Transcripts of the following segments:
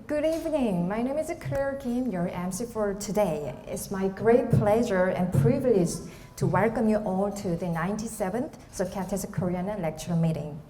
Good evening. My name is Claire Kim, your MC for today. It's my great pleasure and privilege to welcome you all to the 97th Societas Koreana lecture meeting.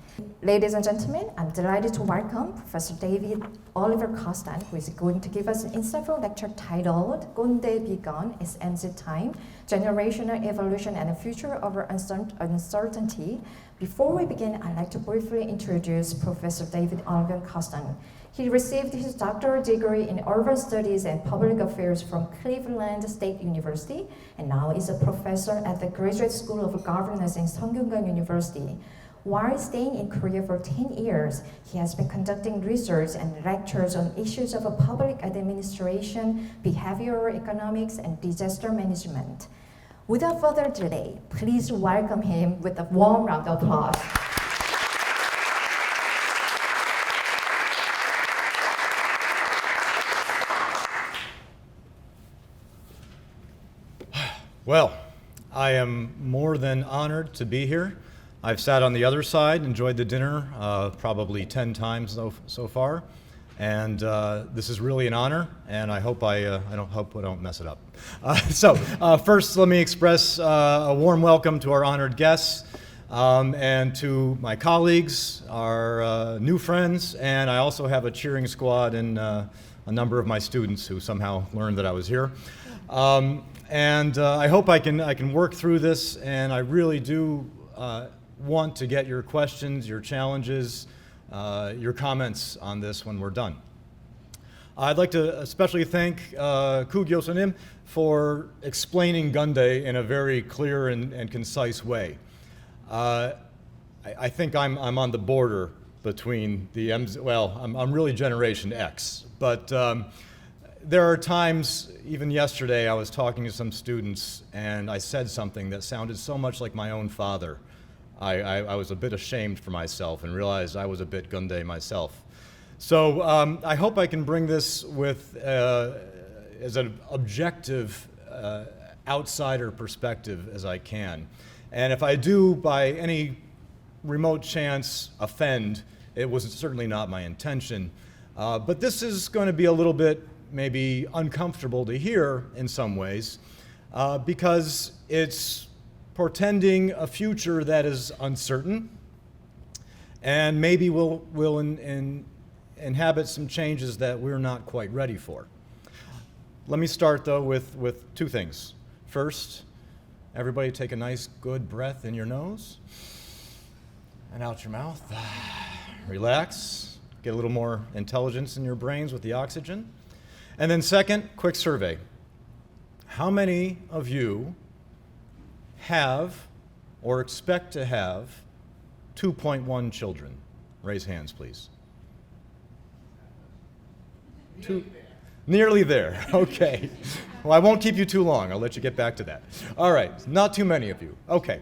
Ladies and gentlemen, I'm delighted to welcome Professor David Oliver Kasdan, who is going to give us an insightful lecture titled Ggondae Begun, Its MC Time, Generational Evolution and the Future Over Uncertainty. Before we begin, I'd like to briefly introduce Professor David Oliver Kasdan. He received his doctoral degree in urban studies and public affairs from Cleveland State University, and now is a professor at the Graduate School of Governance in Sungkyunkwan University. While staying in Korea for 10 years, he has been conducting research and lectures on issues of public administration, behavioral economics, and disaster management. Without further delay, please welcome him with a warm round of applause. Well, I am more than honored to be here. I've sat on the other side, enjoyed the dinner probably 10 times so far, and this is really an honor, and I hope I don't mess it up. First, let me express a warm welcome to our honored guests and to my colleagues, our new friends, and I also have a cheering squad and a number of my students who somehow learned that I was here. I hope I can work through this, and I really do want to get your questions, your challenges, your comments on this when we're done. I'd like to especially thank Koo Gyo-sonim for explaining Ggondae in a very clear and concise way. I think I'm on the border between the I'm really Generation X, but there are times, even yesterday, I was talking to some students and I said something that sounded so much like my own father. I was a bit ashamed for myself and realized I was a bit Ggondae myself. So I hope I can bring this with as an objective outsider perspective as I can. And if I do, by any remote chance, offend, it was certainly not my intention. But this is going to be a little bit maybe uncomfortable to hear in some ways because it's portending a future that is uncertain and maybe will inhabit some changes that we're not quite ready for. Let me start though with two things. First, everybody take a nice good breath in your nose and out your mouth. Relax, get a little more intelligence in your brains with the oxygen. And then second, quick survey. How many of you have or expect to have 2.1 children? Raise hands, please. Nearly there. Okay. Well, I won't keep you too long. I'll let you get back to that. All right, not too many of you. Okay.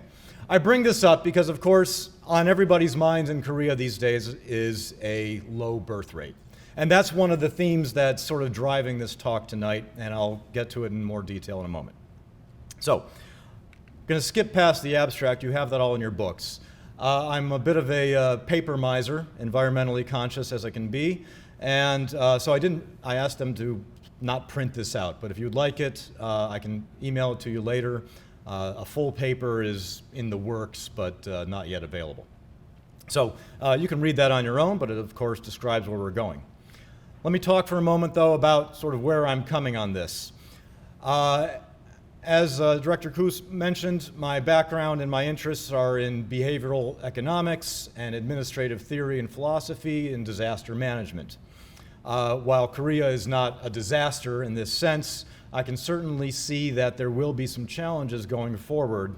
I bring this up because, of course, on everybody's minds in Korea these days is a low birth rate. And that's one of the themes that's sort of driving this talk tonight, and I'll get to it in more detail in a moment. So, I'm going to skip past the abstract. You have that all in your books. I'm a bit of a paper miser, environmentally conscious as I can be, and so I asked them to not print this out, but if you'd like it, I can email it to you later. A full paper is in the works, but not yet available. So you can read that on your own, but it of course describes where we're going. Let me talk for a moment, though, about sort of where I'm coming on this. As Director Koos mentioned, my background and my interests are in behavioral economics and administrative theory and philosophy and disaster management. While Korea is not a disaster in this sense, I can certainly see that there will be some challenges going forward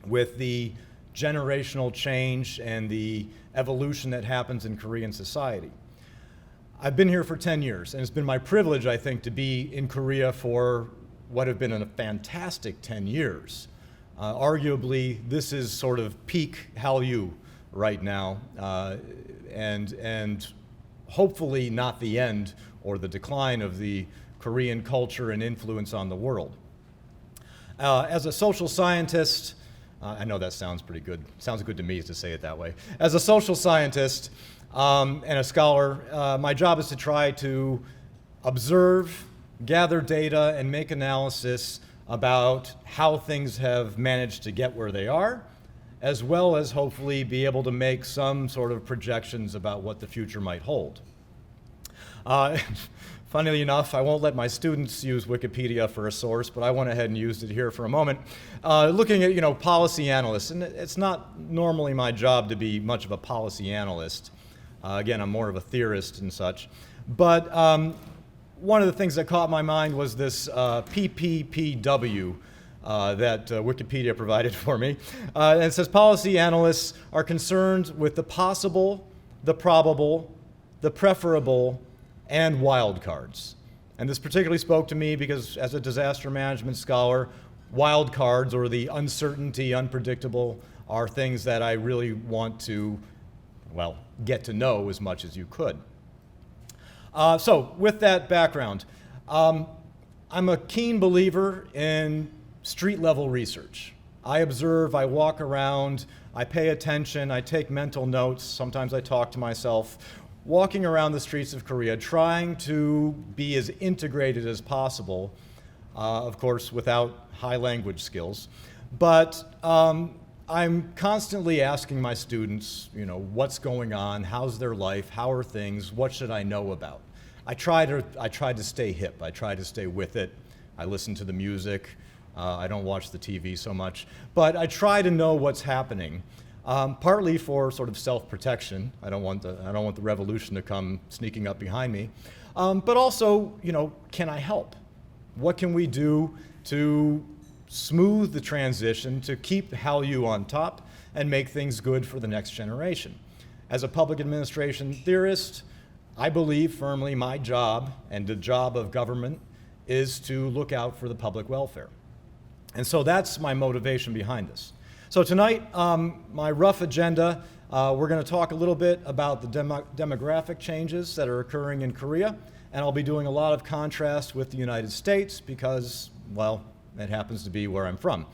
with the generational change and the evolution that happens in Korean society. I've been here for 10 years, and it's been my privilege, I think, to be in Korea for what have been a fantastic 10 years. Arguably, this is sort of peak Hallyu right now, and hopefully not the end or the decline of the Korean culture and influence on the world. As a social scientist, I know that sounds pretty good. Sounds good to me to say it that way. As a social scientist, and a scholar, my job is to try to observe, gather data, and make analysis about how things have managed to get where they are, as well as hopefully be able to make some sort of projections about what the future might hold. Funnily enough, I won't let my students use Wikipedia for a source, but I went ahead and used it here for a moment. Looking at, policy analysts, and it's not normally my job to be much of a policy analyst. Again, I'm more of a theorist and such. But one of the things that caught my mind was this PPPW that Wikipedia provided for me. And it says policy analysts are concerned with the possible, the probable, the preferable, and wild cards. And this particularly spoke to me because as a disaster management scholar, wild cards, or the uncertainty, unpredictable, are things that I really want to, well, get to know as much as you could. So with that background, I'm a keen believer in street level research. I observe, I walk around, I pay attention, I take mental notes, sometimes I talk to myself, walking around the streets of Korea, trying to be as integrated as possible, of course, without high language skills. But I'm constantly asking my students, what's going on, how's their life, how are things, what should I know about? I try to stay hip, I try to stay with it. I listen to the music, I don't watch the TV so much, but I try to know what's happening. Partly for sort of self-protection. I don't want the revolution to come sneaking up behind me. But also, can I help? What can we do to smooth the transition, to keep Hallyu on top and make things good for the next generation? As a public administration theorist, I believe firmly my job and the job of government is to look out for the public welfare. And so that's my motivation behind this. So tonight, my rough agenda, we're going to talk a little bit about the demographic changes that are occurring in Korea, and I'll be doing a lot of contrast with the United States because, well, it happens to be where I'm from.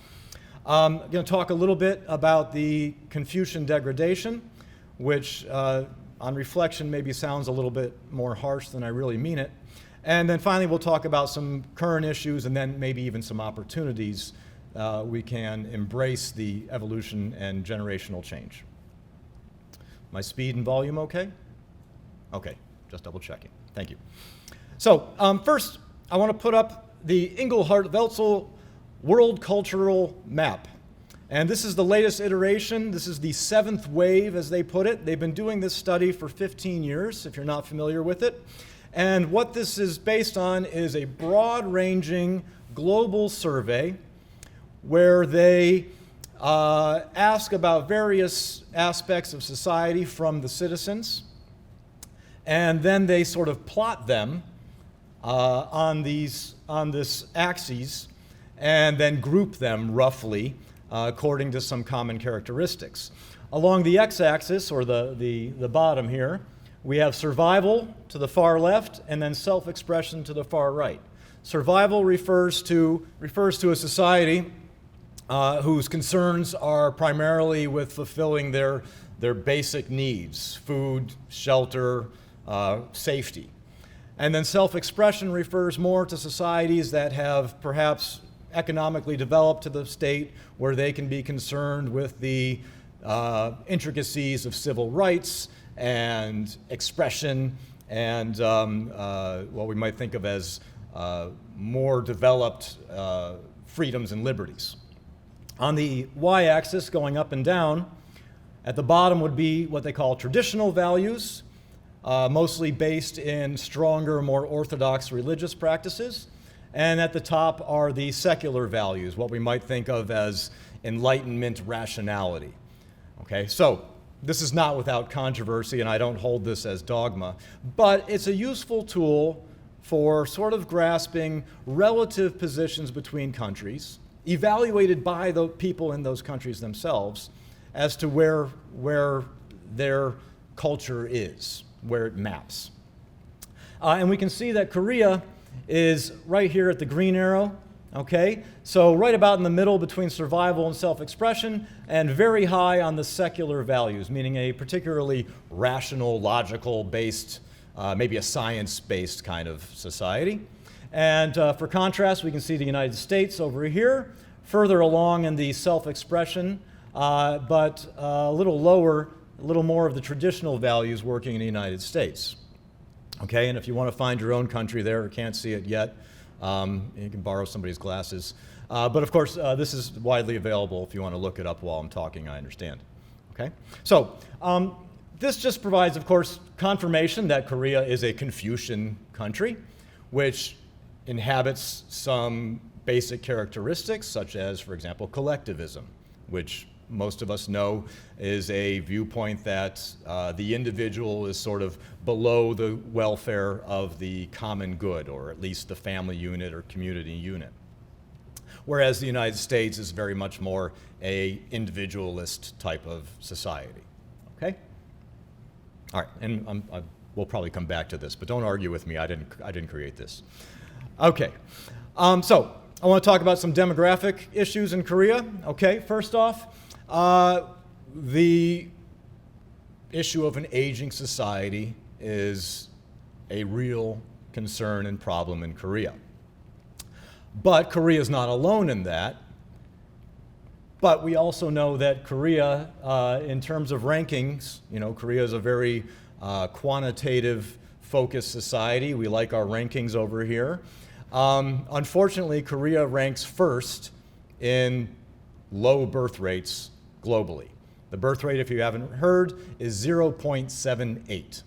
I'm going to talk a little bit about the Confucian degradation, which on reflection maybe sounds a little bit more harsh than I really mean it. And then finally, we'll talk about some current issues and then maybe even some opportunities we can embrace the evolution and generational change. My speed and volume okay? Okay, just double checking. Thank you. So first, I want to put up the Inglehart-Welzel World Cultural Map. And this is the latest iteration. This is the 7th wave, as they put it. They've been doing this study for 15 years, if you're not familiar with it. And what this is based on is a broad-ranging global survey where they ask about various aspects of society from the citizens, and then they sort of plot them on this axis, and then group them roughly according to some common characteristics. Along the x-axis, or the bottom here, we have survival to the far left, and then self-expression to the far right. Survival refers to a society whose concerns are primarily with fulfilling their basic needs: food, shelter, safety. And then self-expression refers more to societies that have perhaps economically developed to the state where they can be concerned with the intricacies of civil rights and expression and what we might think of as more developed freedoms and liberties. On the y-axis, going up and down, at the bottom would be what they call traditional values, mostly based in stronger, more orthodox religious practices. And at the top are the secular values, what we might think of as Enlightenment rationality. Okay, so this is not without controversy, and I don't hold this as dogma, but it's a useful tool for sort of grasping relative positions between countries, evaluated by the people in those countries themselves as to where their culture is, where it maps. And we can see that Korea is right here at the green arrow. Okay, so right about in the middle between survival and self-expression, and very high on the secular values, meaning a particularly rational, logical-based, maybe a science-based kind of society. And for contrast, we can see the United States over here, further along in the self-expression, but a little lower, a little more of the traditional values working in the United States. Okay, and if you want to find your own country there or can't see it yet, you can borrow somebody's glasses. But of course, this is widely available if you want to look it up while I'm talking, I understand. Okay? So, this just provides, of course, confirmation that Korea is a Confucian country, which inhabits some basic characteristics, such as, for example, collectivism, which most of us know is a viewpoint that the individual is sort of below the welfare of the common good, or at least the family unit or community unit. Whereas the United States is very much more a individualist type of society. Okay? All right, and we'll probably come back to this, but don't argue with me. I didn't create this. Okay, so I want to talk about some demographic issues in Korea. Okay, first off, the issue of an aging society is a real concern and problem in Korea. But Korea is not alone in that. But we also know that Korea, in terms of rankings, you know, Korea is a very quantitative focused society. We like our rankings over here. Unfortunately, Korea ranks first in low birth rates globally. The birth rate, if you haven't heard, is 0.78,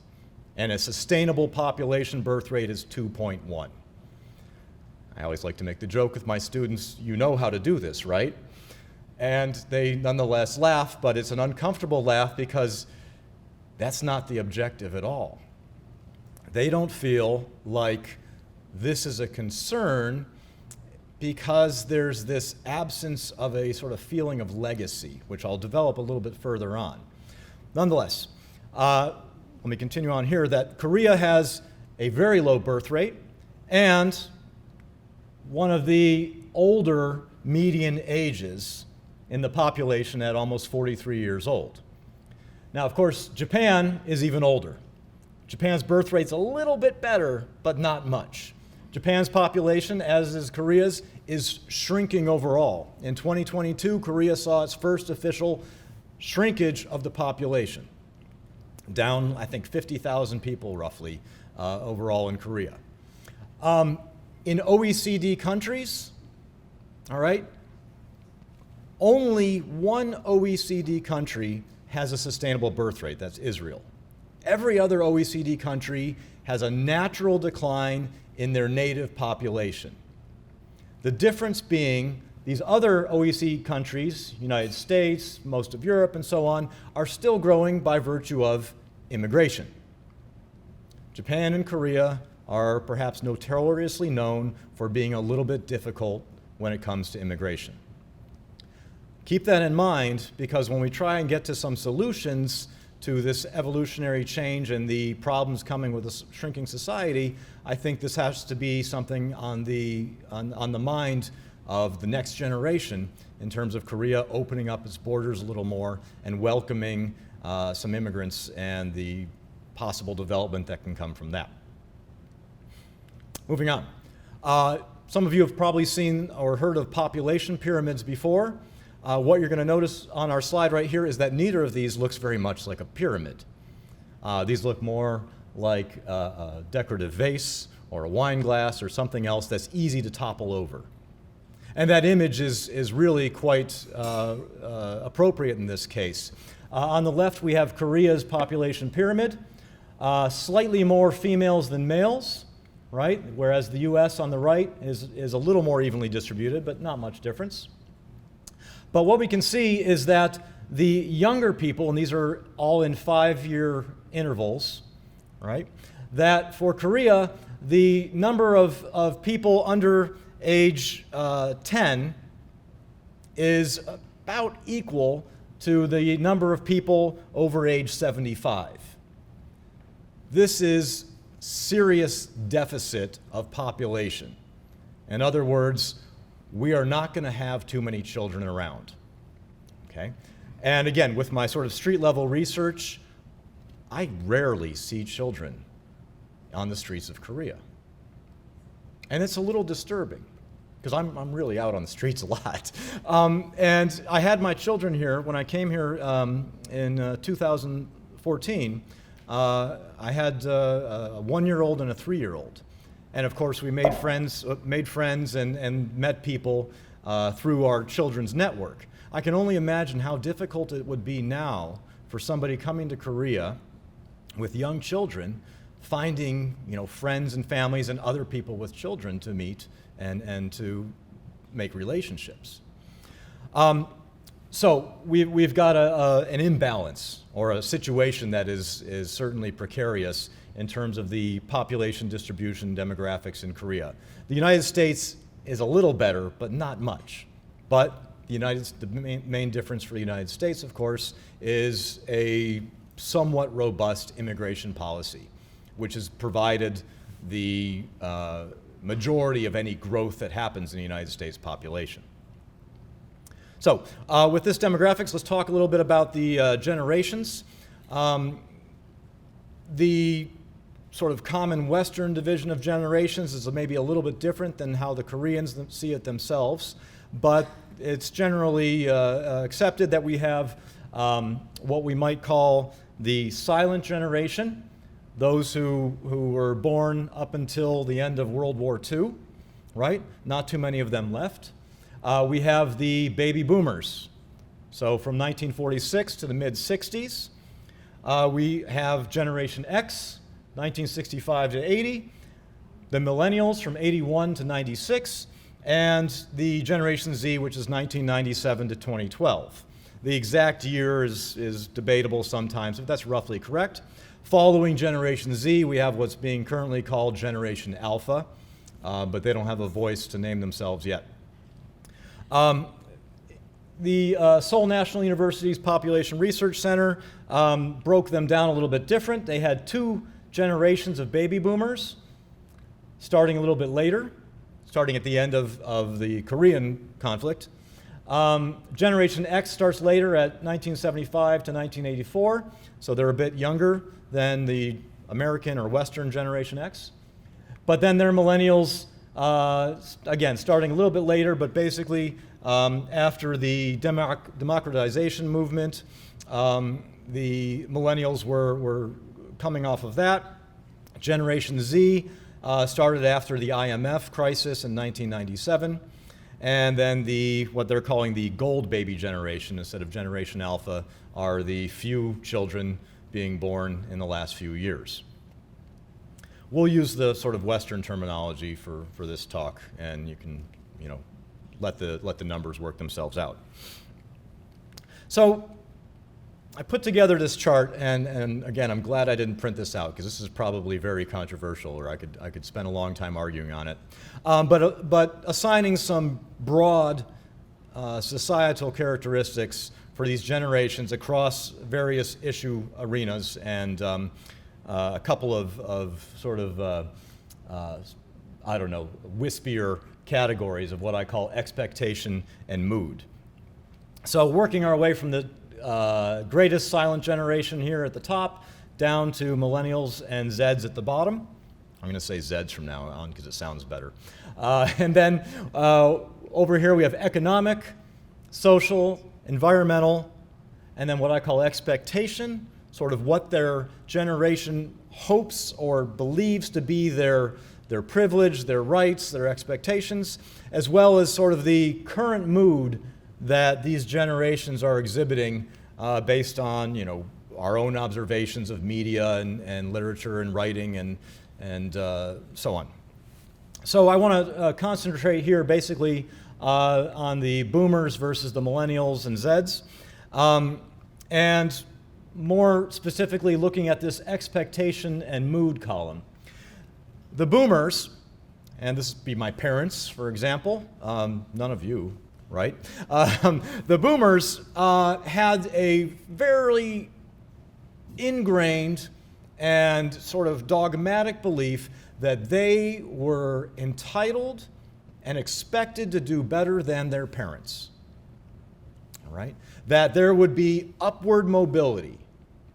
and a sustainable population birth rate is 2.1. I always like to make the joke with my students, you know how to do this, right? And they nonetheless laugh, but it's an uncomfortable laugh because that's not the objective at all. They don't feel like this is a concern because there's this absence of a sort of feeling of legacy, which I'll develop a little bit further on. Nonetheless, let me continue on here, that Korea has a very low birth rate and one of the older median ages in the population at almost 43 years old. Now, of course, Japan is even older. Japan's birth rate's a little bit better, but not much. Japan's population, as is Korea's, is shrinking overall. In 2022, Korea saw its first official shrinkage of the population, down, I think, 50,000 people roughly overall in Korea. In OECD countries, all right, only one OECD country has a sustainable birth rate, that's Israel. Every other OECD country has a natural decline in their native population. The difference being these other OECD countries, United States, most of Europe, and so on, are still growing by virtue of immigration. Japan and Korea are perhaps notoriously known for being a little bit difficult when it comes to immigration. Keep that in mind, because when we try and get to some solutions to this evolutionary change and the problems coming with a shrinking society, I think this has to be something on the mind of the next generation in terms of Korea opening up its borders a little more and welcoming some immigrants and the possible development that can come from that. Moving on. Some of you have probably seen or heard of population pyramids before. What you're going to notice on our slide right here is that neither of these looks very much like a pyramid. These look more like a decorative vase or a wine glass or something else that's easy to topple over. And that image is really quite appropriate in this case. On the left, we have Korea's population pyramid. Slightly more females than males, right? Whereas the US on the right is a little more evenly distributed, but not much difference. But what we can see is that the younger people, and these are all in 5-year intervals, right? That for Korea, the number of people under age 10 is about equal to the number of people over age 75. This is serious deficit of population. In other words, we are not going to have too many children around. Okay? And again, with my sort of street level research, I rarely see children on the streets of Korea. And it's a little disturbing, because I'm really out on the streets a lot. And I had my children here when I came here in 2014. I had a 1-year-old and a 3-year-old. And of course, we made friends and met people through our children's network. I can only imagine how difficult it would be now for somebody coming to Korea with young children, finding friends and families and other people with children to meet and to make relationships. So we've got an imbalance, or a situation that is certainly precarious in terms of the population distribution demographics in Korea. The United States is a little better, but not much. But the main difference for the United States, of course, is a somewhat robust immigration policy, which has provided the majority of any growth that happens in the United States population. So with this demographics, let's talk a little bit about the generations. The sort of common Western division of generations is maybe a little bit different than how the Koreans see it themselves, but it's generally accepted that we have what we might call the silent generation, those who were born up until the end of World War II, right? Not too many of them left. We have the baby boomers. So from 1946 to the mid-60s. We have Generation X, 1965 to 80. The millennials from 81 to 96. And the Generation Z, which is 1997 to 2012. The exact year is debatable sometimes, but that's roughly correct. Following Generation Z, we have what's being currently called Generation Alpha, but they don't have a voice to name themselves yet. The Seoul National University's Population Research Center broke them down a little bit different. They had 2 generations of baby boomers, starting a little bit later, starting at the end of the Korean conflict. Generation X starts later at 1975 to 1984, so they're a bit younger than the American or Western Generation X. But then they're millennials, again, starting a little bit later, but basically after the democratization movement, the millennials were coming off of that. Generation Z started after the IMF crisis in 1997. And then what they're calling the gold baby generation instead of Generation Alpha are the few children being born in the last few years. We'll use the sort of Western terminology for this talk, and you can, let the numbers work themselves out. So I put together this chart, and again, I'm glad I didn't print this out because this is probably very controversial, or I could spend a long time arguing on it. But assigning some broad societal characteristics for these generations across various issue arenas, and a couple of sort of wispier categories of what I call expectation and mood. So working our way from the greatest silent generation here at the top, down to millennials and Zeds at the bottom. I'm going to say Zeds from now on because it sounds better. And then over here we have economic, social, environmental, and then what I call expectation, sort of what their generation hopes or believes to be their privilege, their rights, their expectations, as well as sort of the current mood that these generations are exhibiting based on, our own observations of media and literature and writing and so on. So I want to concentrate here basically on the boomers versus the millennials and Zeds, and more specifically looking at this expectation and mood column. The boomers, and this would be my parents, for example, none of you, right? The boomers had a very ingrained and sort of dogmatic belief that they were entitled and expected to do better than their parents. All right? That there would be upward mobility.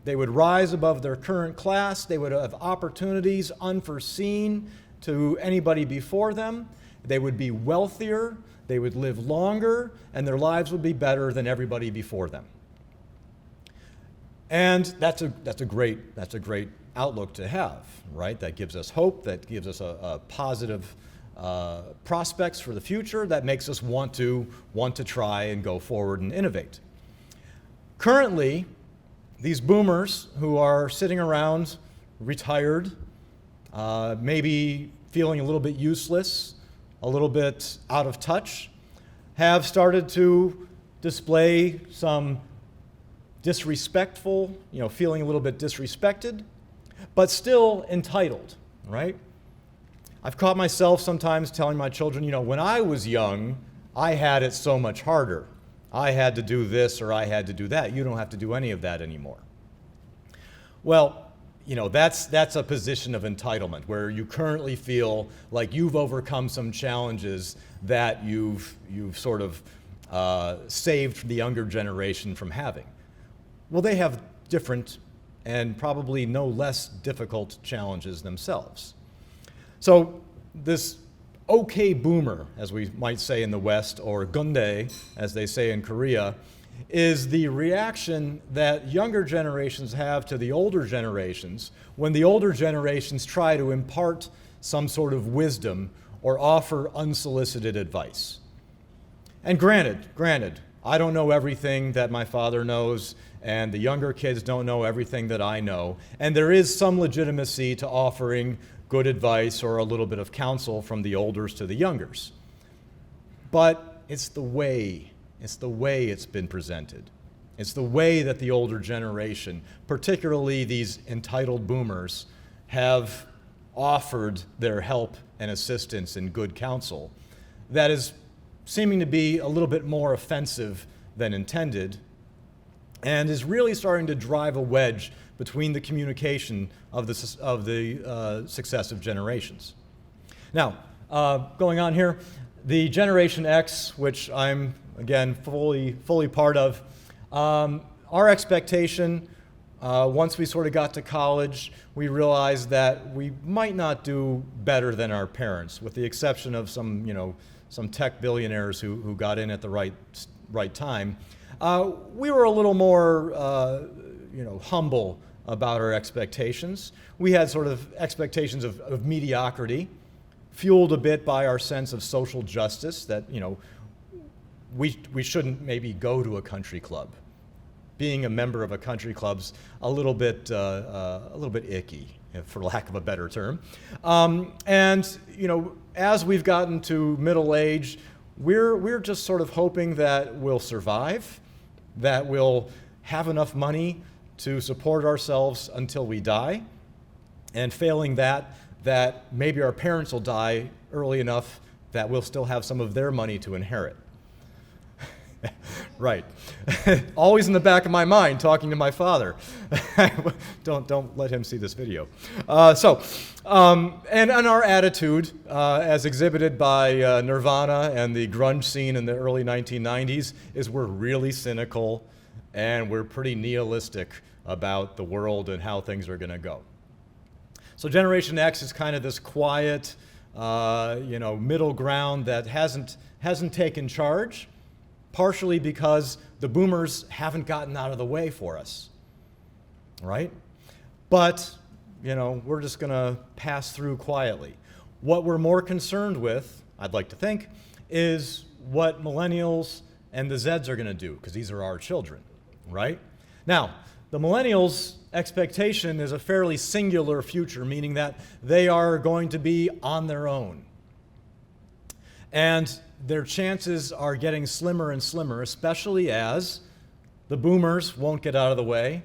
They would rise above their current class. They would have opportunities unforeseen to anybody before them. They would be wealthier. They would live longer, and their lives would be better than everybody before them. And that's a great outlook to have, right? That gives us hope. That gives us a positive prospects for the future. That makes us want to try and go forward and innovate. Currently, these boomers who are sitting around, retired, maybe feeling a little bit useless, a little bit out of touch, have started to display some disrespectful, feeling a little bit disrespected, but still entitled, right? I've caught myself sometimes telling my children, when I was young, I had it so much harder. I had to do this or I had to do that. You don't have to do any of that anymore. Well, that's a position of entitlement where you currently feel like you've overcome some challenges that you've sort of saved the younger generation from having. Well, they have different and probably no less difficult challenges themselves. So this okay boomer, as we might say in the West, or Ggondae, as they say in Korea, is the reaction that younger generations have to the older generations when the older generations try to impart some sort of wisdom or offer unsolicited advice. And granted, I don't know everything that my father knows, and the younger kids don't know everything that I know, and there is some legitimacy to offering good advice or a little bit of counsel from the olders to the youngers. But it's the way it's been presented. It's the way that the older generation, particularly these entitled boomers, have offered their help and assistance and good counsel that is seeming to be a little bit more offensive than intended, and is really starting to drive a wedge between the communication of the successive generations. Now, going on here, the Generation X, which I'm, again, fully part of, our expectation, once we sort of got to college, we realized that we might not do better than our parents, with the exception of some tech billionaires who got in at the right time. We were a little more, humble about our expectations. We had sort of expectations of mediocrity, fueled a bit by our sense of social justice, that, we shouldn't maybe go to a country club. Being a member of a country club's a little bit icky, for lack of a better term. And as we've gotten to middle age, we're just sort of hoping that we'll survive, that we'll have enough money to support ourselves until we die, and failing that maybe our parents will die early enough that we'll still have some of their money to inherit. Right. Always in the back of my mind, talking to my father. Don't let him see this video. And our attitude, as exhibited by Nirvana and the grunge scene in the early 1990s, is we're really cynical and we're pretty nihilistic about the world and how things are going to go. So Generation X is kind of this quiet, middle ground that hasn't taken charge, partially because the boomers haven't gotten out of the way for us, right? But, we're just going to pass through quietly. What we're more concerned with, I'd like to think, is what millennials and the Zeds are going to do, because these are our children, right? Now, the millennials' expectation is a fairly singular future, meaning that they are going to be on their own. And their chances are getting slimmer and slimmer, especially as the boomers won't get out of the way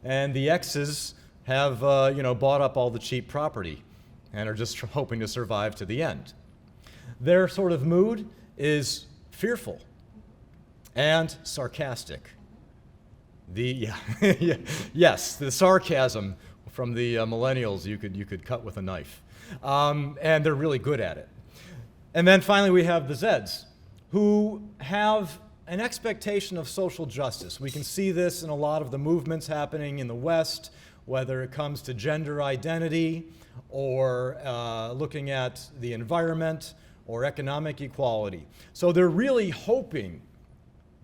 and the X's have bought up all the cheap property and are just hoping to survive to the end. Their sort of mood is fearful and sarcastic. Yes, the sarcasm from the millennials you could cut with a knife, and they're really good at it. And then finally we have the Zeds, who have an expectation of social justice. We can see this in a lot of the movements happening in the West, whether it comes to gender identity or looking at the environment or economic equality. So they're really hoping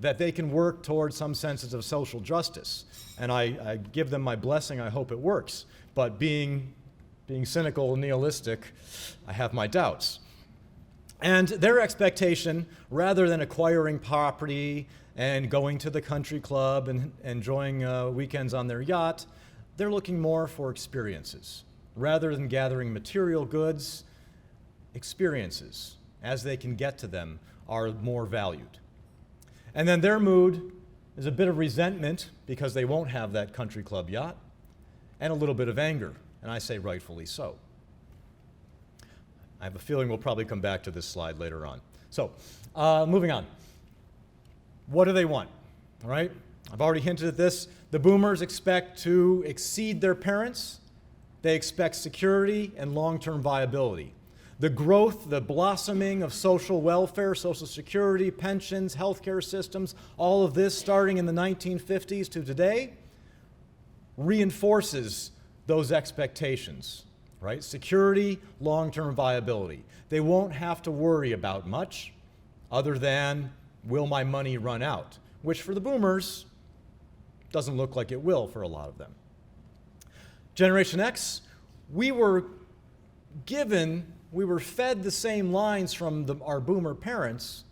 that they can work towards some senses of social justice. And I give them my blessing. I hope it works. But being cynical and nihilistic, I have my doubts. And their expectation, rather than acquiring property and going to the country club and enjoying weekends on their yacht, they're looking more for experiences. Rather than gathering material goods, experiences, as they can get to them, are more valued. And then their mood is a bit of resentment because they won't have that country club yacht, and a little bit of anger, and I say rightfully so. I have a feeling we'll probably come back to this slide later on. So, moving on. What do they want? All right, I've already hinted at this. The boomers expect to exceed their parents. They expect security and long-term viability. The growth, the blossoming of social welfare, social security, pensions, healthcare systems, all of this starting in the 1950s to today reinforces those expectations, right? Security, long-term viability. They won't have to worry about much other than, will my money run out? Which for the boomers doesn't look like it will for a lot of them. Generation X, we were fed the same lines from our boomer parents,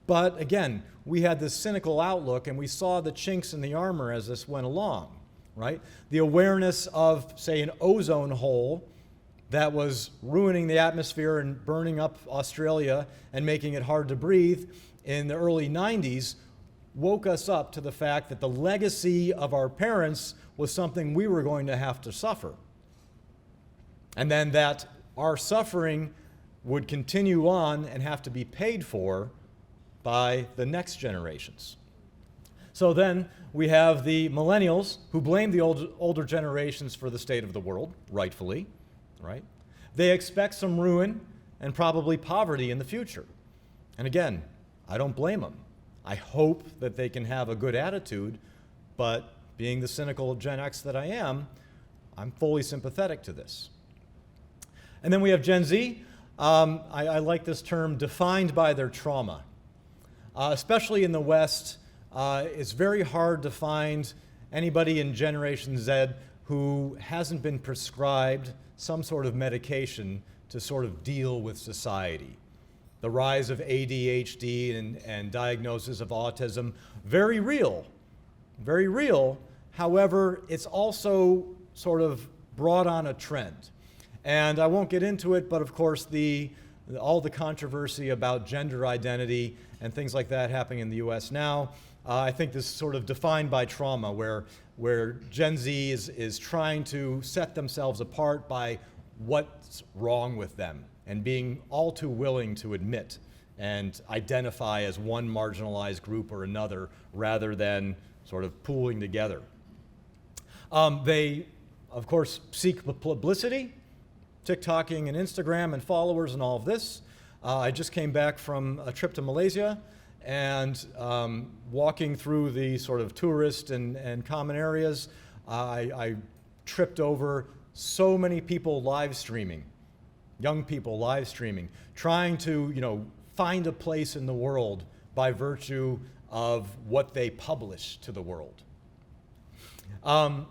but again, we had this cynical outlook and we saw the chinks in the armor as this went along, right? The awareness of, say, an ozone hole that was ruining the atmosphere and burning up Australia and making it hard to breathe in the early 90s woke us up to the fact that the legacy of our parents was something we were going to have to suffer. And then that our suffering would continue on and have to be paid for by the next generations. So then we have the millennials who blame the older generations for the state of the world, rightfully, right? They expect some ruin and probably poverty in the future. And again, I don't blame them. I hope that they can have a good attitude, but being the cynical Gen X that I am, I'm fully sympathetic to this. And then we have Gen Z. I like this term, defined by their trauma. Especially in the West, it's very hard to find anybody in Generation Z who hasn't been prescribed some sort of medication to sort of deal with society. The rise of ADHD and diagnosis of autism, very real, very real. However, it's also sort of brought on a trend. And I won't get into it, but of course all the controversy about gender identity and things like that happening in the US now, I think this is sort of defined by trauma where Gen Z is trying to set themselves apart by what's wrong with them and being all too willing to admit and identify as one marginalized group or another rather than sort of pooling together. They, of course, seek publicity, TikToking and Instagram and followers and all of this. I just came back from a trip to Malaysia and walking through the sort of tourist and common areas, I tripped over so many people live streaming, young people live streaming, trying to find a place in the world by virtue of what they publish to the world.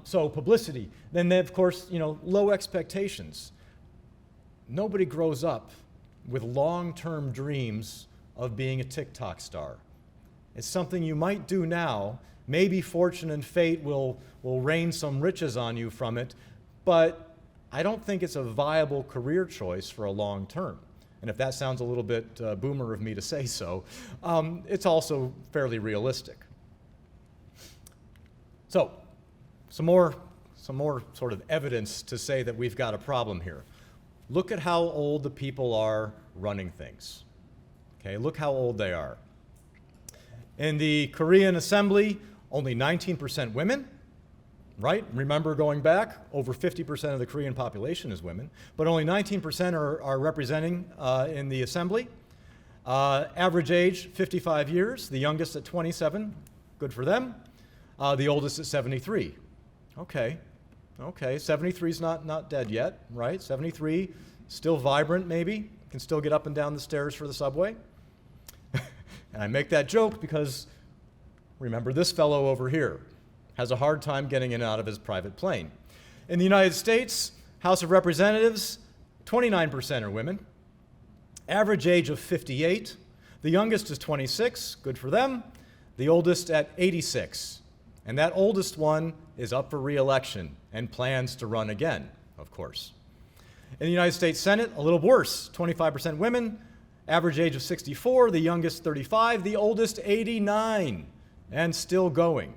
So publicity. Then they, of course, low expectations. Nobody grows up with long-term dreams of being a TikTok star. It's something you might do now. Maybe fortune and fate will rain some riches on you from it, but I don't think it's a viable career choice for a long term. And if that sounds a little bit boomer of me to say so, it's also fairly realistic. So, some more sort of evidence to say that we've got a problem here. Look at how old the people are running things. Okay, look how old they are. In the Korean assembly, only 19% women, right? Remember, going back, over 50% of the Korean population is women, but only 19% are representing in the assembly. Average age, 55 years, the youngest at 27, good for them. The oldest at 73. Okay, 73 is not dead yet, right? 73, still vibrant maybe, can still get up and down the stairs for the subway. And I make that joke because remember this fellow over here has a hard time getting in and out of his private plane. In the United States, House of Representatives, 29% are women. Average age of 58. The youngest is 26, good for them. The oldest at 86. And that oldest one is up for re-election and plans to run again, of course. In the United States Senate, a little worse, 25% women, average age of 64, the youngest 35, the oldest 89, and still going.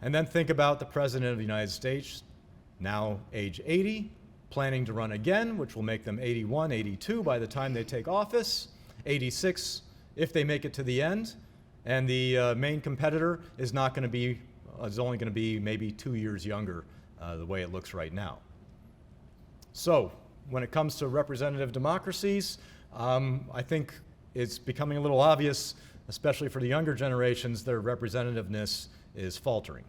And then think about the President of the United States, now age 80, planning to run again, which will make them 81, 82 by the time they take office, 86 if they make it to the end, and the main competitor is only going to be maybe 2 years younger the way it looks right now. So when it comes to representative democracies, I think it's becoming a little obvious, especially for the younger generations, their representativeness is faltering.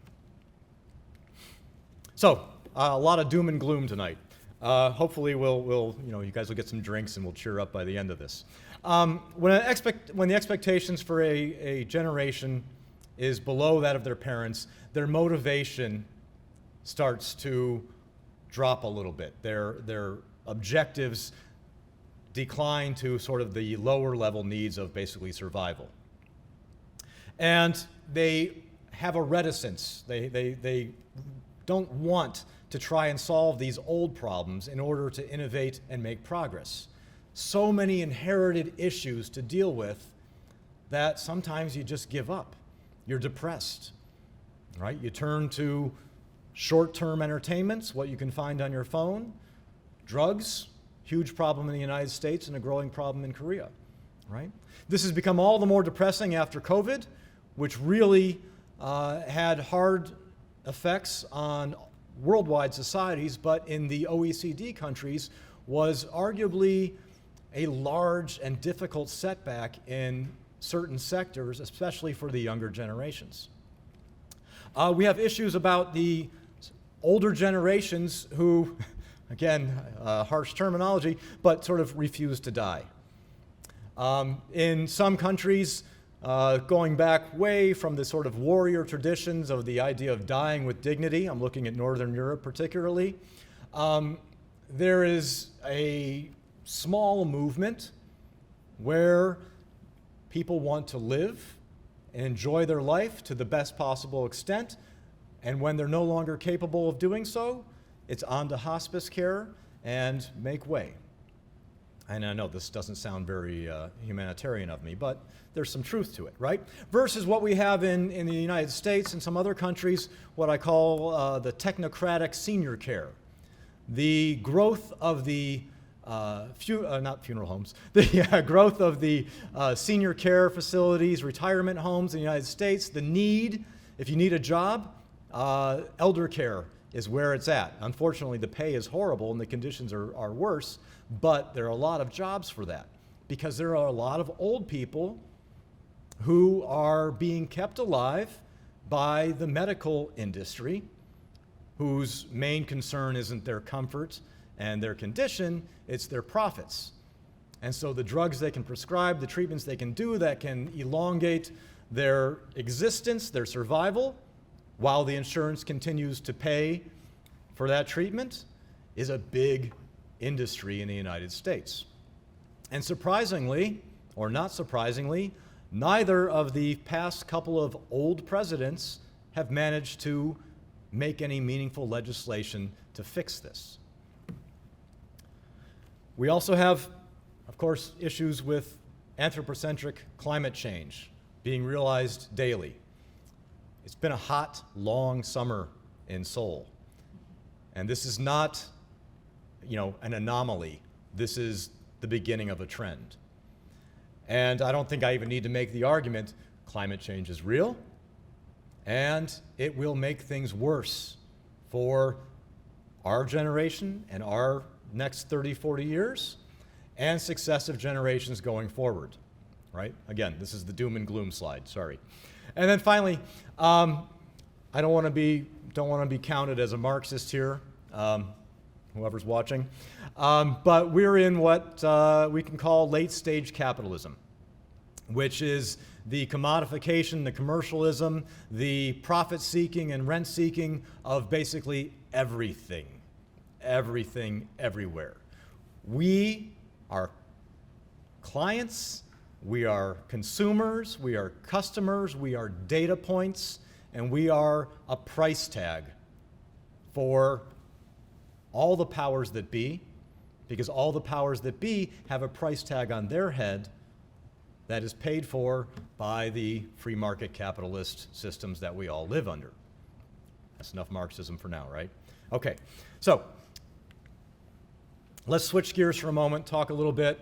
So a lot of doom and gloom tonight. Hopefully you guys will get some drinks and we'll cheer up by the end of this. When the expectations for a generation is below that of their parents, their motivation starts to drop a little bit. Their objectives decline to sort of the lower level needs of basically survival. And they have a reticence. They don't want to try and solve these old problems in order to innovate and make progress. So many inherited issues to deal with that sometimes you just give up. You're depressed, right? You turn to short-term entertainments, what you can find on your phone, drugs, huge problem in the United States and a growing problem in Korea, right? This has become all the more depressing after COVID, which really had hard effects on worldwide societies, but in the OECD countries was arguably a large and difficult setback in certain sectors, especially for the younger generations. We have issues about the older generations who, again, harsh terminology, but sort of refuse to die. In some countries, going back way from the sort of warrior traditions of the idea of dying with dignity, I'm looking at Northern Europe particularly, there is a small movement where people want to live and enjoy their life to the best possible extent, and when they're no longer capable of doing so, it's on to hospice care and make way. And I know this doesn't sound very humanitarian of me, but there's some truth to it, right? Versus what we have in the United States and some other countries, what I call the technocratic senior care. The growth of the, not funeral homes, the growth of the senior care facilities, retirement homes in the United States, the need, if you need a job, elder care is where it's at. Unfortunately, the pay is horrible and the conditions are worse, but there are a lot of jobs for that because there are a lot of old people who are being kept alive by the medical industry, whose main concern isn't their comfort and their condition, it's their profits. And so the drugs they can prescribe, the treatments they can do that can elongate their existence, their survival, while the insurance continues to pay for that treatment, is a big industry in the United States. And surprisingly, or not surprisingly, neither of the past couple of old presidents have managed to make any meaningful legislation to fix this. We also have, of course, issues with anthropocentric climate change being realized daily. It's been a hot, long summer in Seoul. And this is not, an anomaly. This is the beginning of a trend. And I don't think I even need to make the argument climate change is real and it will make things worse for our generation and our next 30, 40 years, and successive generations going forward, right? Again, this is the doom and gloom slide, sorry. And then finally, I don't want to be counted as a Marxist here, whoever's watching, but we're in what we can call late-stage capitalism, which is the commodification, the commercialism, the profit-seeking and rent-seeking of basically everything, everywhere. We are clients, we are consumers, we are customers, we are data points, and we are a price tag for all the powers that be, because all the powers that be have a price tag on their head that is paid for by the free market capitalist systems that we all live under. That's enough Marxism for now, right? Okay, so let's switch gears for a moment, talk a little bit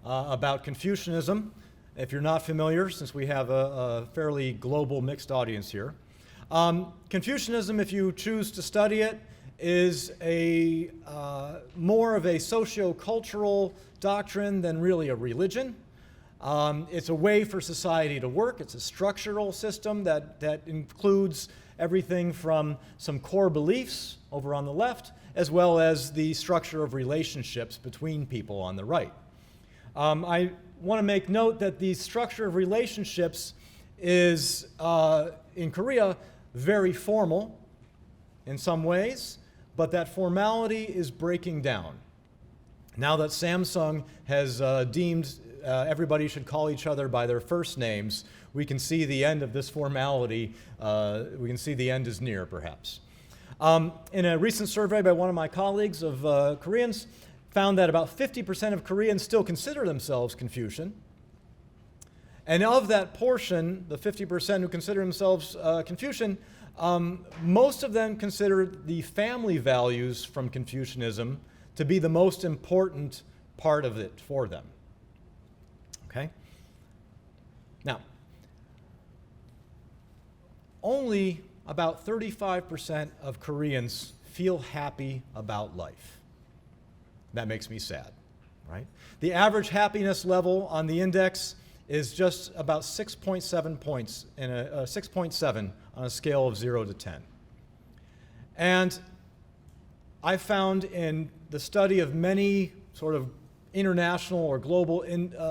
about Confucianism. If you're not familiar, since we have a fairly global mixed audience here. Confucianism, if you choose to study it, is a more of a socio-cultural doctrine than really a religion. It's a way for society to work. It's a structural system that includes everything from some core beliefs over on the left, as well as the structure of relationships between people on the right. I want to make note that the structure of relationships is, in Korea, very formal in some ways, but that formality is breaking down. Now that Samsung has deemed everybody should call each other by their first names, we can see the end of this formality. We can see the end is near, perhaps. In a recent survey by one of my colleagues of Koreans, found that about 50% of Koreans still consider themselves Confucian. And of that portion, the 50% who consider themselves Confucian, most of them consider the family values from Confucianism to be the most important part of it for them. Okay? Now, only about 35% of Koreans feel happy about life. That makes me sad, right? The average happiness level on the index is just about 6.7 points, in 6.7 on a scale of 0 to 10. And I found in the study of many sort of international or global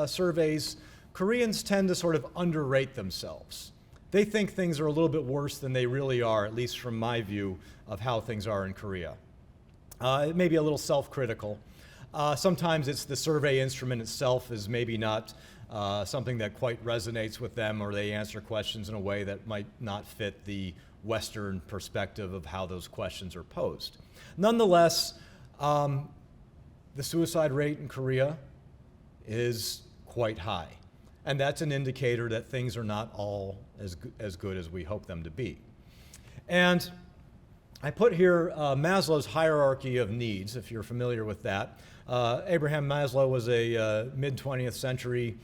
surveys, Koreans tend to sort of underrate themselves. They think things are a little bit worse than they really are, at least from my view of how things are in Korea. It may be a little self-critical. Sometimes it's the survey instrument itself is maybe not something that quite resonates with them, or they answer questions in a way that might not fit the Western perspective of how those questions are posed. Nonetheless, the suicide rate in Korea is quite high, and that's an indicator that things are not all as good as we hope them to be. And I put here Maslow's hierarchy of needs, if you're familiar with that. Abraham Maslow was a mid-20th century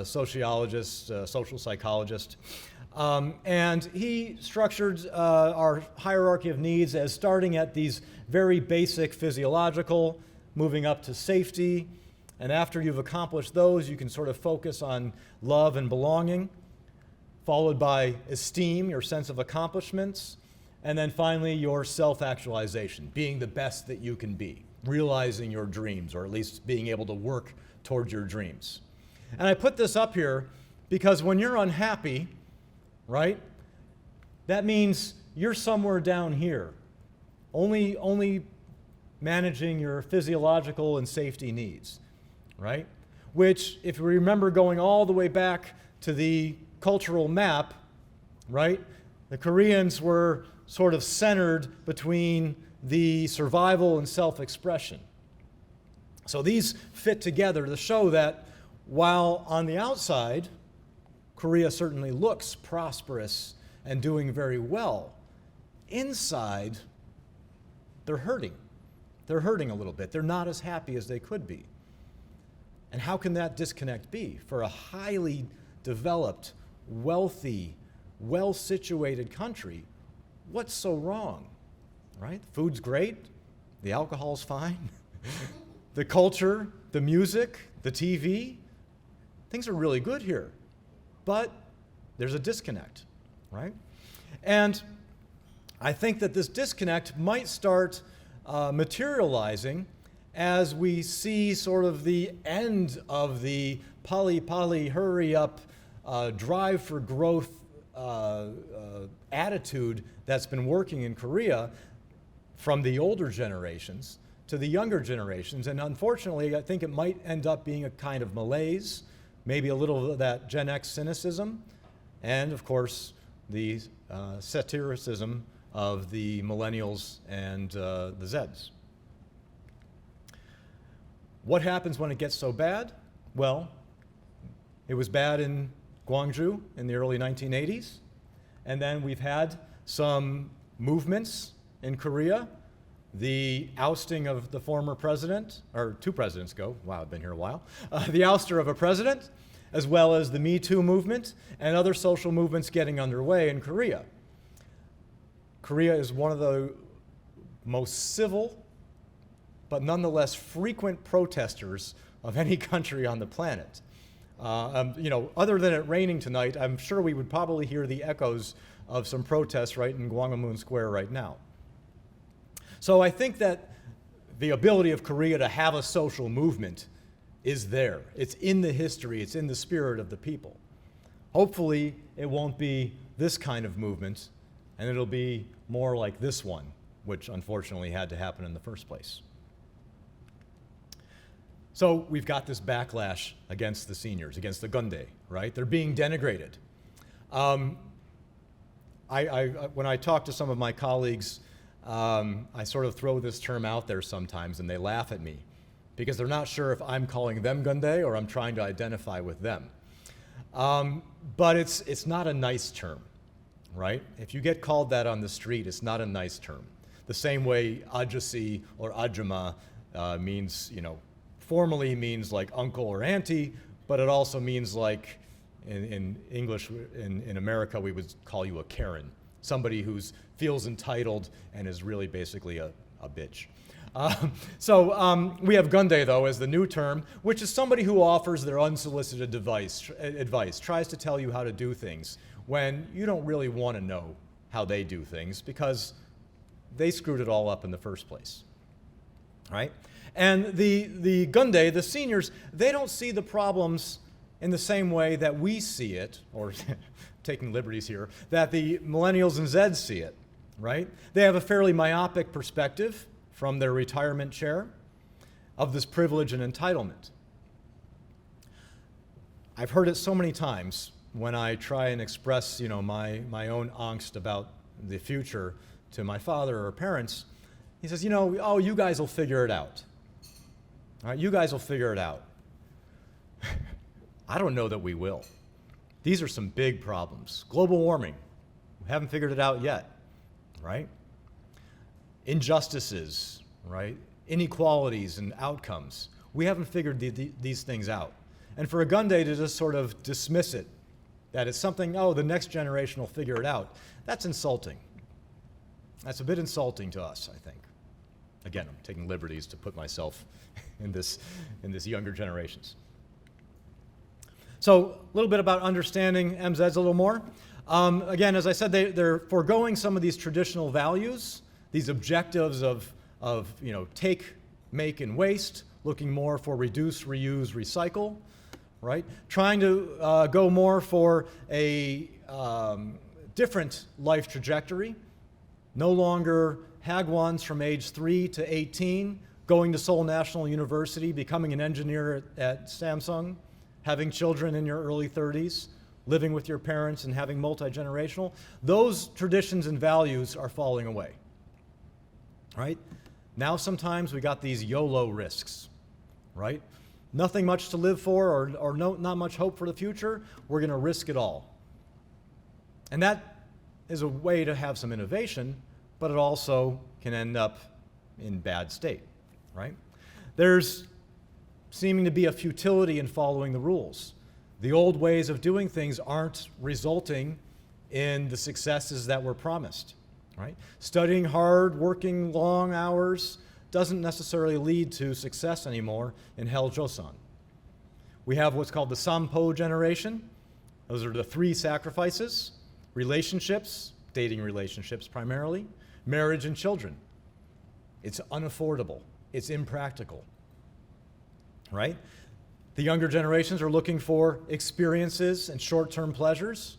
sociologist, social psychologist, and he structured our hierarchy of needs as starting at these very basic physiological, moving up to safety, and after you've accomplished those, you can sort of focus on love and belonging, followed by esteem, your sense of accomplishments, and then finally your self-actualization, being the best that you can be, realizing your dreams, or at least being able to work towards your dreams. And I put this up here because when you're unhappy, right, that means you're somewhere down here, only managing your physiological and safety needs, right? Which, if you remember going all the way back to the cultural map, right, the Koreans were sort of centered between the survival and self-expression. So these fit together to show that while on the outside, Korea certainly looks prosperous and doing very well, inside, they're hurting. They're hurting a little bit. They're not as happy as they could be. And how can that disconnect be for a highly developed, wealthy, well-situated country, what's so wrong, right? Food's great, the alcohol's fine, the culture, the music, the TV, things are really good here. But there's a disconnect, right? And I think that this disconnect might start materializing as we see sort of the end of the pali, hurry up, drive for growth attitude that's been working in Korea from the older generations to the younger generations. And unfortunately, I think it might end up being a kind of malaise, maybe a little of that Gen X cynicism, and of course, the satiricism of the millennials and the Zeds. What happens when it gets so bad? Well, it was bad in Gwangju in the early 1980s, and then we've had some movements in Korea, the ousting of the former president, or 2 presidents ago, wow, I've been here a while, the ouster of a president, as well as the Me Too movement and other social movements getting underway in Korea. Korea is one of the most civil, but nonetheless frequent protesters of any country on the planet. Other than it raining tonight, I'm sure we would probably hear the echoes of some protests right in Gwanghwamun Square right now. So I think that the ability of Korea to have a social movement is there. It's in the history, it's in the spirit of the people. Hopefully, it won't be this kind of movement, and it'll be more like this one, which unfortunately had to happen in the first place. So we've got this backlash against the seniors, against the Ggondae, right? They're being denigrated. When I talk to some of my colleagues, I sort of throw this term out there sometimes, and they laugh at me because they're not sure if I'm calling them Ggondae or I'm trying to identify with them. But it's not a nice term, right? If you get called that on the street, it's not a nice term. The same way Ajasi or Ajama means, formally means like uncle or auntie, but it also means like, in English, in America, we would call you a Karen, somebody who feels entitled and is really basically a bitch. We have Ggondae, though, as the new term, which is somebody who offers their unsolicited advice, tries to tell you how to do things when you don't really want to know how they do things because they screwed it all up in the first place, right? And the Ggondae, the seniors, they don't see the problems in the same way that we see it, or taking liberties here, that the millennials and Zeds see it, right? They have a fairly myopic perspective from their retirement chair of this privilege and entitlement. I've heard it so many times when I try and express, my own angst about the future to my father or parents. He says, oh, you guys will figure it out. All right, you guys will figure it out. I don't know that we will. These are some big problems. Global warming, we haven't figured it out yet, right? Injustices, right? Inequalities and outcomes. We haven't figured these things out. And for a Ggondae to just sort of dismiss it, that it's something, the next generation will figure it out, that's insulting. That's a bit insulting to us, I think. Again, I'm taking liberties to put myself in this younger generations. So a little bit about understanding MZs a little more. Again, as I said, they're foregoing some of these traditional values, these objectives of take, make, and waste, looking more for reduce, reuse, recycle, right? Trying to go more for a different life trajectory, no longer Hagwons from age 3 to 18, going to Seoul National University, becoming an engineer at Samsung, having children in your early 30s, living with your parents and having multi-generational. Those traditions and values are falling away, right? Now sometimes we got these YOLO risks, right? Nothing much to live for or not much hope for the future, we're gonna risk it all. And that is a way to have some innovation, but it also can end up in bad state, right? There's seeming to be a futility in following the rules. The old ways of doing things aren't resulting in the successes that were promised, right? Studying hard, working long hours doesn't necessarily lead to success anymore in Hell Joseon. We have what's called the Sampo generation. Those are the 3 sacrifices: relationships, dating relationships primarily, marriage and children. It's unaffordable. It's impractical, right? The younger generations are looking for experiences and short-term pleasures,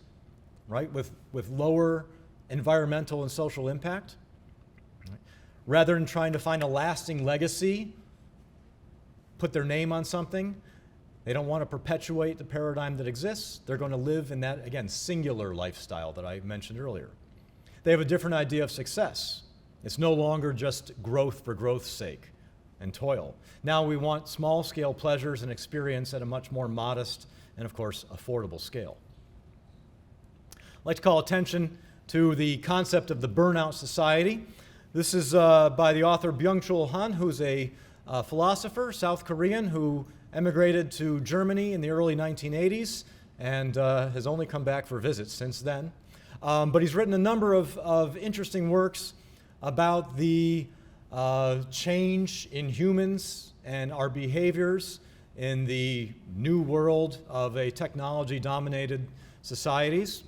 right, with lower environmental and social impact. Right? Rather than trying to find a lasting legacy, put their name on something, they don't want to perpetuate the paradigm that exists. They're going to live in that, again, singular lifestyle that I mentioned earlier. They have a different idea of success. It's no longer just growth for growth's sake and toil. Now we want small-scale pleasures and experience at a much more modest and, of course, affordable scale. I'd like to call attention to the concept of the burnout society. This is by the author Byung-Chul Han, who's a philosopher, South Korean, who emigrated to Germany in the early 1980s and has only come back for visits since then. But he's written a number of interesting works about the change in humans and our behaviors in the new world of a technology-dominated societies.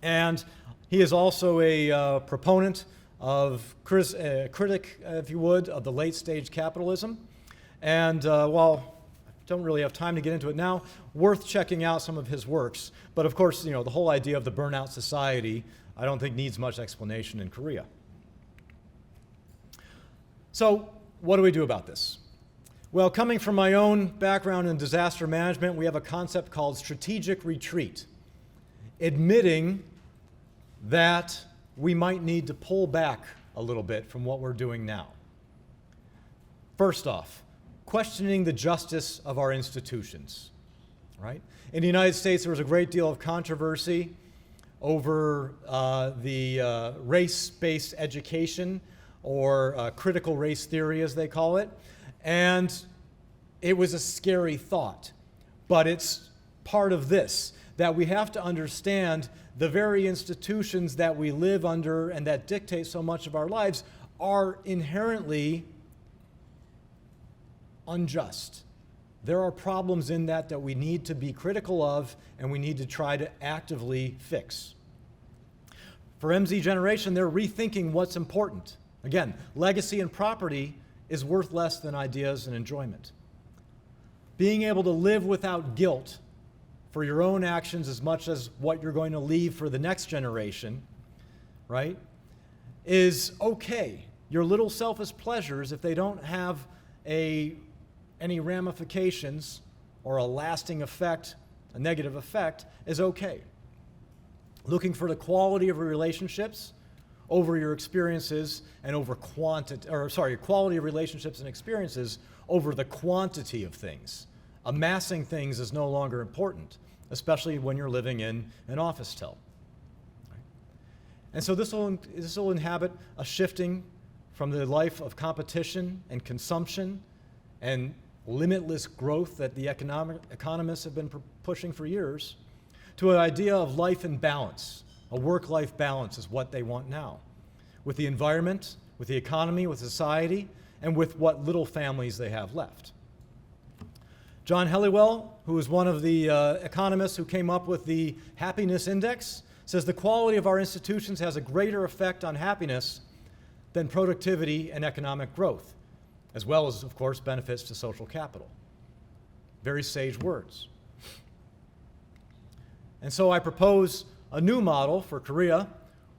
And he is also a proponent of, critic, if you would, of the late-stage capitalism. And while I don't really have time to get into it now, worth checking out some of his works. But of course, the whole idea of the burnout society, I don't think needs much explanation in Korea. So what do we do about this? Well, coming from my own background in disaster management, we have a concept called strategic retreat, admitting that we might need to pull back a little bit from what we're doing now. First off, questioning the justice of our institutions, right? In the United States, there was a great deal of controversy over the race-based education, or critical race theory, as they call it. And it was a scary thought. But it's part of this, that we have to understand the very institutions that we live under and that dictate so much of our lives are inherently unjust. There are problems in that we need to be critical of and we need to try to actively fix. For MZ generation, they're rethinking what's important. Again, legacy and property is worth less than ideas and enjoyment. Being able to live without guilt for your own actions as much as what you're going to leave for the next generation, right, is okay. Your little selfish pleasures, if they don't have any ramifications or a lasting effect, a negative effect, is okay. Looking for the quality of your relationships over your experiences and over quality of relationships and experiences over the quantity of things. Amassing things is no longer important, especially when you're living in an office tower. Right? And so this will inhabit a shifting from the life of competition and consumption and limitless growth that the economists have been pushing for years to an idea of life in balance. A work-life balance is what they want now, with the environment, with the economy, with society, and with what little families they have left. John Helliwell, who is one of the economists who came up with the happiness index, says the quality of our institutions has a greater effect on happiness than productivity and economic growth, as well as, of course, benefits to social capital. Very sage words. And so I propose a new model for Korea,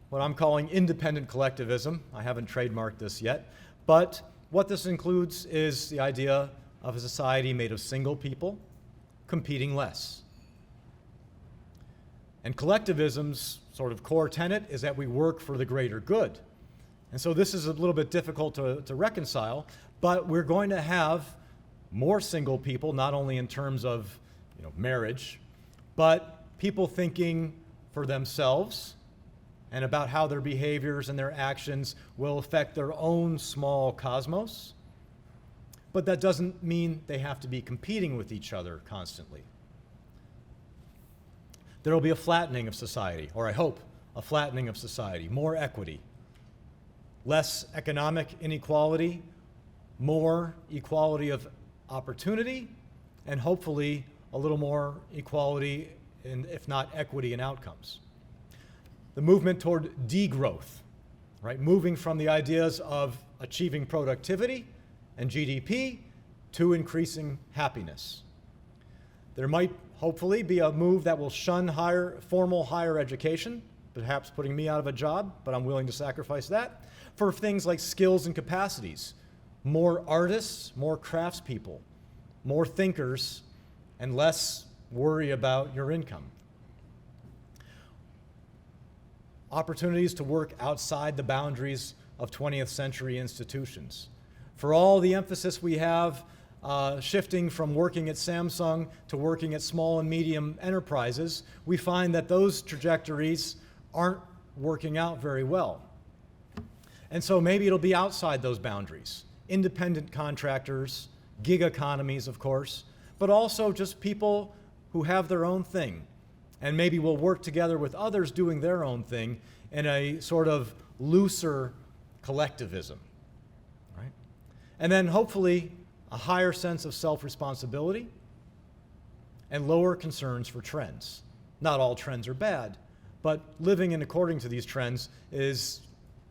what I'm calling independent collectivism. I haven't trademarked this yet, but what this includes is the idea of a society made of single people competing less. And collectivism's sort of core tenet is that we work for the greater good. And so this is a little bit difficult to reconcile, but we're going to have more single people, not only in terms of marriage, but people thinking for themselves and about how their behaviors and their actions will affect their own small cosmos. But that doesn't mean they have to be competing with each other constantly. There will be a flattening of society, or I hope a flattening of society, more equity, less economic inequality, more equality of opportunity, and hopefully a little more equality, if not equity, in outcomes. The movement toward degrowth, right? Moving from the ideas of achieving productivity and GDP to increasing happiness. There might hopefully be a move that will shun formal higher education, perhaps putting me out of a job, but I'm willing to sacrifice that, for things like skills and capacities. More artists, more craftspeople, more thinkers, and less worry about your income. Opportunities to work outside the boundaries of 20th century institutions. For all the emphasis we have shifting from working at Samsung to working at small and medium enterprises, we find that those trajectories aren't working out very well. And so maybe it'll be outside those boundaries. Independent contractors, gig economies, of course, but also just people who have their own thing, and maybe will work together with others doing their own thing in a sort of looser collectivism, right? And then hopefully a higher sense of self-responsibility and lower concerns for trends. Not all trends are bad, but living in according to these trends is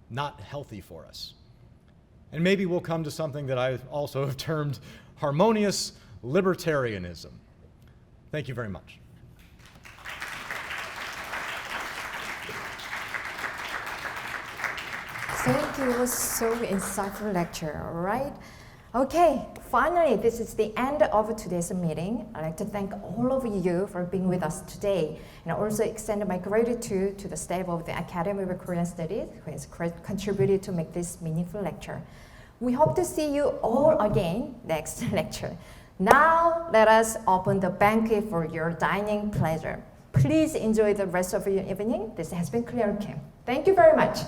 not healthy for us. And maybe we'll come to something that I also have termed harmonious libertarianism. Thank you very much. Thank you. It was so insightful lecture, all right? Okay, finally, this is the end of today's meeting. I'd like to thank all of you for being with us today, and I also extend my gratitude to the staff of the Academy of Korean Studies who has contributed to make this meaningful lecture. We hope to see you all again next lecture. Now, let us open the banquet for your dining pleasure. Please enjoy the rest of your evening. This has been Claire Kim. Thank you very much.